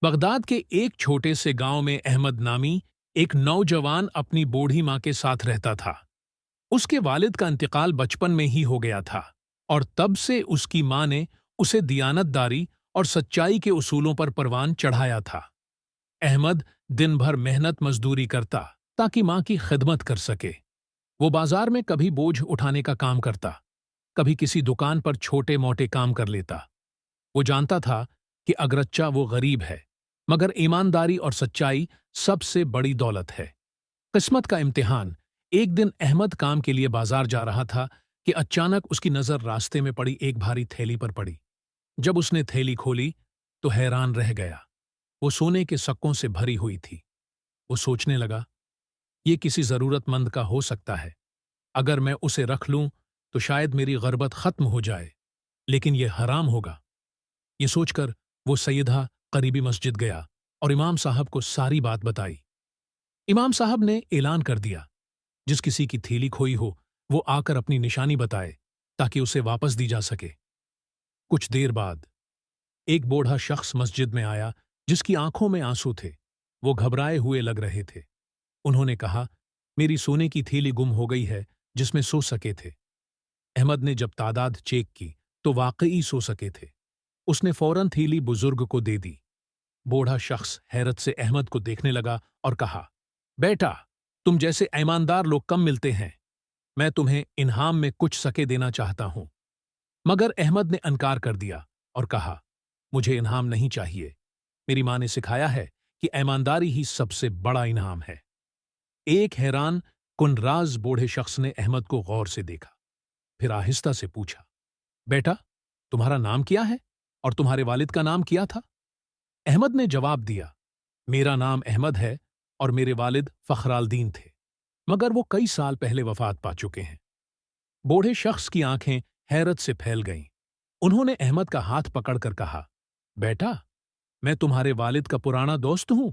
Baghdad के एक छोटे से गांव में अहमद नामी एक नौजवान अपनी बूढ़ी माँ के साथ रहता था। उसके वालिद का इंतकाल बचपन में ही हो गया था और तब से उसकी माँ ने उसे दियानतदारी और सच्चाई के उसूलों पर परवान चढ़ाया था। अहमद दिन भर मेहनत मजदूरी करता ताकि माँ की खिदमत कर सके। वो बाजार में कभी बोझ उठाने का काम करता, कभी किसी दुकान पर छोटे मोटे काम कर लेता। वो जानता था कि अगरच्चा वो गरीब है, मगर ईमानदारी और सच्चाई सबसे बड़ी दौलत है। किस्मत का इम्तिहान। एक दिन अहमद काम के लिए बाजार जा रहा था कि अचानक उसकी नजर रास्ते में पड़ी एक भारी थैली पर पड़ी। जब उसने थैली खोली तो हैरान रह गया। वो सोने के सिक्कों से भरी हुई थी। वो सोचने लगा, ये किसी जरूरतमंद का हो सकता है। अगर मैं उसे रख लूं तो शायद मेरी गरबत खत्म हो जाए, लेकिन यह हराम होगा। ये सोचकर वो सैयदा करीबी मस्जिद गया और इमाम साहब को सारी बात बताई। इमाम साहब ने ऐलान कर दिया, जिस किसी की थैली खोई हो वो आकर अपनी निशानी बताए ताकि उसे वापस दी जा सके। कुछ देर बाद एक बूढ़ा शख्स मस्जिद में आया जिसकी आंखों में आंसू थे। वो घबराए हुए लग रहे थे। उन्होंने कहा, मेरी सोने की थैली गुम हो गई है जिसमें सो सके थे। अहमद ने जब तादाद चेक की तो वाकई सो सके थे। उसने फौरन थैली बुजुर्ग को दे दी। बूढ़ा शख्स हैरत से अहमद को देखने लगा और कहा, बेटा, तुम जैसे ईमानदार लोग कम मिलते हैं। मैं तुम्हें इनाम में कुछ सके देना चाहता हूं। मगर अहमद ने इनकार कर दिया और कहा, मुझे इनाम नहीं चाहिए। मेरी मां ने सिखाया है कि ईमानदारी ही सबसे बड़ा इनाम है। एक हैरान कुनराज बूढ़े शख्स ने अहमद को गौर से देखा, फिर आहिस्ता से पूछा, बेटा, तुम्हारा नाम क्या है और तुम्हारे वालिद का नाम क्या था? अहमद ने जवाब दिया, मेरा नाम अहमद है और मेरे वालिद फखरालदीन थे, मगर वो कई साल पहले वफात पा चुके हैं। बूढ़े शख्स की आंखें हैरत से फैल गईं। उन्होंने अहमद का हाथ पकड़कर कहा, बेटा, मैं तुम्हारे वालिद का पुराना दोस्त हूं।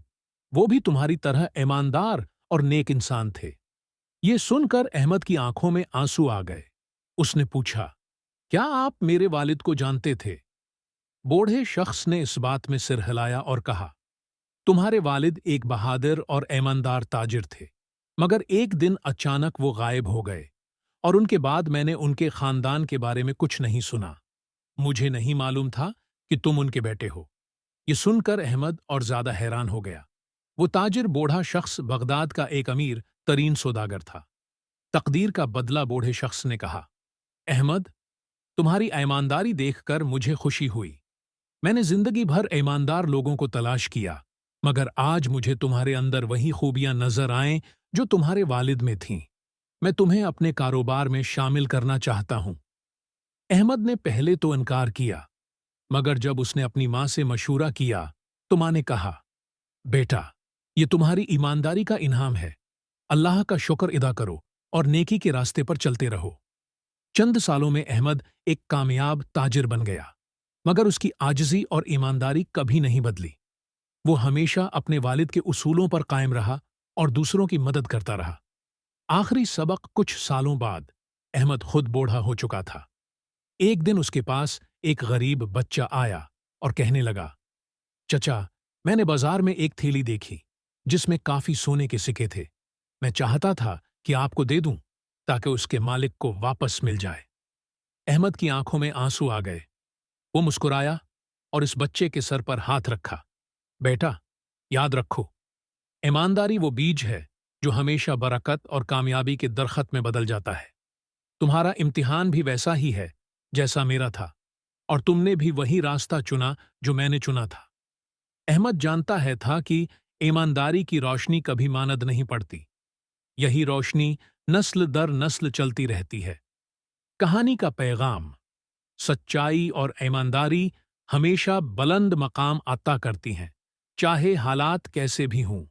वो भी तुम्हारी तरह ईमानदार और नेक इंसान थे। ये सुनकर अहमद की आंखों में आंसू आ गए। उसने पूछा, क्या आप मेरे वालिद को जानते थे? बूढ़े शख्स ने इस बात में सिर हिलाया और कहा, तुम्हारे वालिद एक बहादुर और ईमानदार ताजिर थे, मगर एक दिन अचानक वो गायब हो गए और उनके बाद मैंने उनके खानदान के बारे में कुछ नहीं सुना। मुझे नहीं मालूम था कि तुम उनके बेटे हो। ये सुनकर अहमद और ज्यादा हैरान हो गया। वो ताजिर बूढ़ा शख्स बगदाद का एक अमीर तरीन सौदागर था। तकदीर का बदला बूढ़े शख्स ने कहा, अहमद, तुम्हारी ईमानदारी देखकर मुझे खुशी हुई। मैंने जिंदगी भर ईमानदार लोगों को तलाश किया, मगर आज मुझे तुम्हारे अंदर वही खूबियां नजर आएं जो तुम्हारे वालिद में थीं। मैं तुम्हें अपने कारोबार में शामिल करना चाहता हूं। अहमद ने पहले तो इनकार किया, मगर जब उसने अपनी मां से मशूरा किया तो मां ने कहा, बेटा, ये तुम्हारी ईमानदारी का इनाम है। अल्लाह का शुक्र अदा करो और नेकी के रास्ते पर चलते रहो। चंद सालों में अहमद एक कामयाब ताजिर बन गया, मगर उसकी आजिज़ी और ईमानदारी कभी नहीं बदली। वो हमेशा अपने वालिद के उसूलों पर कायम रहा और दूसरों की मदद करता रहा। आखिरी सबक कुछ सालों बाद अहमद खुद बूढ़ा हो चुका था। एक दिन उसके पास एक गरीब बच्चा आया और कहने लगा, चचा, मैंने बाजार में एक थैली देखी जिसमें काफी सोने के सिक्के थे। मैं चाहता था कि आपको दे दूं ताकि उसके मालिक को वापस मिल जाए। अहमद की आंखों में आंसू आ गए। वो मुस्कुराया और इस बच्चे के सर पर हाथ रखा। बेटा, याद रखो, ईमानदारी वो बीज है जो हमेशा बरकत और कामयाबी के दरख्त में बदल जाता है। तुम्हारा इम्तिहान भी वैसा ही है जैसा मेरा था, और तुमने भी वही रास्ता चुना जो मैंने चुना था। अहमद जानता है था कि ईमानदारी की रोशनी कभी मानद नहीं पड़ती। यही रोशनी नस्ल दर नस्ल चलती रहती है। कहानी का पैगाम, सच्चाई और ईमानदारी हमेशा बुलंद मकाम अता करती हैं, चाहे हालात कैसे भी हों।